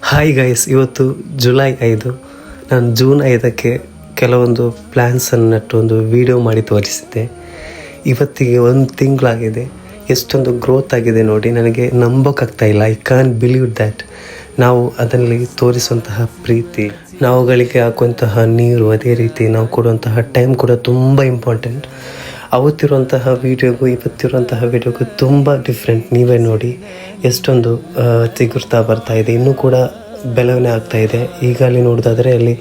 Hi guys, ಇವತ್ತು July 5. ನಾನು June 5ಕ್ಕೆ ಕೆಲವೊಂದು ಪ್ಲ್ಯಾನ್ಸನ್ನು ನಟ್ಟು ಒಂದು ವಿಡಿಯೋ ಮಾಡಿ ತೋರಿಸಿದ್ದೆ. ಇವತ್ತಿಗೆ 1 ತಿಂಗಳಾಗಿದೆ. ಎಷ್ಟೊಂದು ಗ್ರೋತ್ ಆಗಿದೆ ನೋಡಿ, ನನಗೆ ನಂಬೋಕ್ಕಾಗ್ತಾಯಿಲ್ಲ. I can believe that. ನಾವು ಅದರಲ್ಲಿ ತೋರಿಸುವಂತಹ ಪ್ರೀತಿ, ನಾವುಗಳಿಗೆ ಹಾಕುವಂತಹ ನೀರು, ಅದೇ ರೀತಿ ನಾವು ಕೊಡುವಂತಹ ಟೈಮ್ ಕೂಡ ತುಂಬ ಇಂಪಾರ್ಟೆಂಟ್. ಅವತ್ತಿರುವಂತಹ ವೀಡಿಯೋಗೂ ಇವತ್ತಿರುವಂತಹ ವೀಡಿಯೋಗೂ ತುಂಬ ಡಿಫ್ರೆಂಟ್. ನೀವೇ ನೋಡಿ ಎಷ್ಟೊಂದು ಚಿಗುರ್ತಾ ಬರ್ತಾಯಿದೆ, ಇನ್ನೂ ಕೂಡ ಬೆಳವಣಿಗೆ ಆಗ್ತಾಯಿದೆ. ಈಗ ಅಲ್ಲಿ ನೋಡೋದಾದರೆ ಅಲ್ಲಿ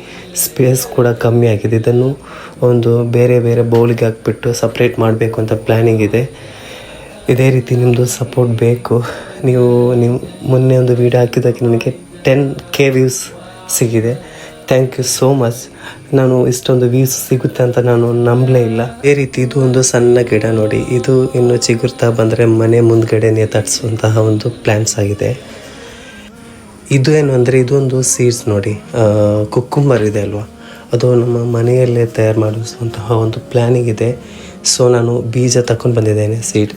ಸ್ಪೇಸ್ ಕೂಡ ಕಮ್ಮಿ ಆಗಿದೆ. ಇದನ್ನು ಒಂದು ಬೇರೆ ಬೇರೆ ಬೌಲಿಗೆ ಹಾಕ್ಬಿಟ್ಟು ಸಪ್ರೇಟ್ ಮಾಡಬೇಕು ಅಂತ ಪ್ಲ್ಯಾನಿಂಗ್ ಇದೆ. ಇದೇ ರೀತಿ ನಿಮ್ಮದು ಸಪೋರ್ಟ್ ಬೇಕು. ನೀವು ಮೊನ್ನೆ ಒಂದು ವೀಡಿಯೋ ಹಾಕಿದ್ದಕ್ಕೆ ನನಗೆ 10K ವ್ಯೂಸ್ ಸಿಗಿದೆ. Thank you so much. ನಾನು ಇಷ್ಟೊಂದು ವ್ಯೂಸ್ ಸಿಗುತ್ತೆ ಅಂತ ನಾನು ನಂಬಲೇ ಇಲ್ಲ. ಅದೇ ರೀತಿ ಇದು ಒಂದು ಸಣ್ಣ ಗಿಡ ನೋಡಿ, ಇದು ಇನ್ನು ಚಿಗುರ್ತಾ ಬಂದರೆ ಮನೆ ಮುಂದ್ಗಡೆ ನೇತಾಡಿಸುವಂತಹ ಒಂದು ಪ್ಲ್ಯಾನ್ಸ್ ಆಗಿದೆ. ಇದು ಏನು ಅಂದರೆ ಇದೊಂದು ಸೀಡ್ಸ್ ನೋಡಿ, ಕುಕ್ಕುಂಬರ್ ಇದೆ ಅಲ್ವಾ, ಅದು ನಮ್ಮ ಮನೆಯಲ್ಲೇ ತಯಾರು ಮಾಡಿಸುವಂತಹ ಒಂದು ಪ್ಲ್ಯಾನಿಂಗ್ ಇದೆ. ಸೊ ನಾನು ಬೀಜ ತಗೊಂಡು ಬಂದಿದ್ದೇನೆ, ಸೀಡ್.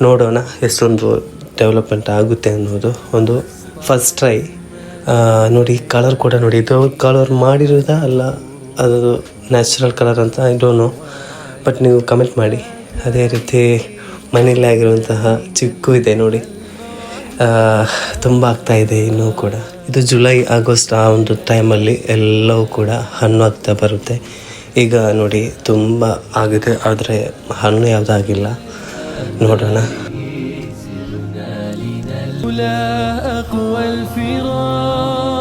ನೋಡೋಣ ಎಷ್ಟೊಂದು ಡೆವಲಪ್ಮೆಂಟ್ ಆಗುತ್ತೆ ಅನ್ನೋದು ಒಂದು ಫಸ್ಟ್ ಟ್ರೈ. ನೋಡಿ ಕಲರ್ ಕೂಡ ನೋಡಿ, ಇದು ಕಲರ್ ಮಾಡಿರೋದಾ ಅಲ್ಲ ಅದು ನ್ಯಾಚುರಲ್ ಕಲರ್ ಅಂತ ಐ ಡೋಂಟ್ ನೋ, ಬಟ್ ನೀವು ಕಮೆಂಟ್ ಮಾಡಿ. ಅದೇ ರೀತಿ ಮನೆಯಲ್ಲೇ ಆಗಿರುವಂತಹ ಚಿಕ್ಕು ಇದೆ ನೋಡಿ, ತುಂಬ ಆಗ್ತಾಯಿದೆ ಇನ್ನೂ ಕೂಡ. ಇದು ಜುಲೈ ಆಗಸ್ಟ್ ಆ ಒಂದು ಟೈಮಲ್ಲಿ ಎಲ್ಲವೂ ಕೂಡ ಹಣ್ಣು ಆಗ್ತಾ ಬರುತ್ತೆ. ಈಗ ನೋಡಿ ತುಂಬ ಆಗಿದೆ, ಆದರೆ ಹಣ್ಣು ಯಾವುದಾಗಿಲ್ಲ. ನೋಡೋಣ. لا أقوى الفراق